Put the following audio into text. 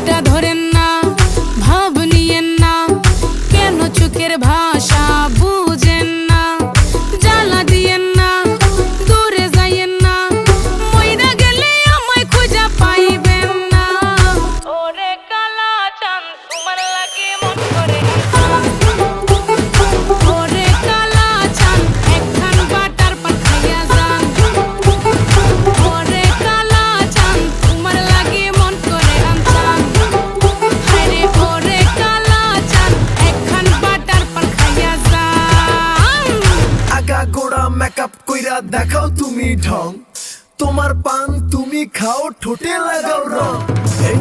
হাতটা ধরেন না, ভাব নিয়েন না, কেন চোখের ভাষা বুঝেন না, জ্বালা দিয়েন না, দূরে যাইয়েন না, মইরা গেলে আমায় খুঁজা পাইবেন না। ওরে কালা চাঁদ তোমার লাগে মন করে ওরে কালা চাঁদ একখান বাটার পান খাইয়া যান। ওরে কালা চাঁদ তোমার লাগে মন করে আনছান। হায়রে ওরে কালা চাঁদ একখান বাটার পান খাইয়া যান। আগা গোড়া মেকআপ কইরা দেখাও তুমি ঢং, তোমার পান তুমি খাও ঠোঁটে লাগাও রং। এই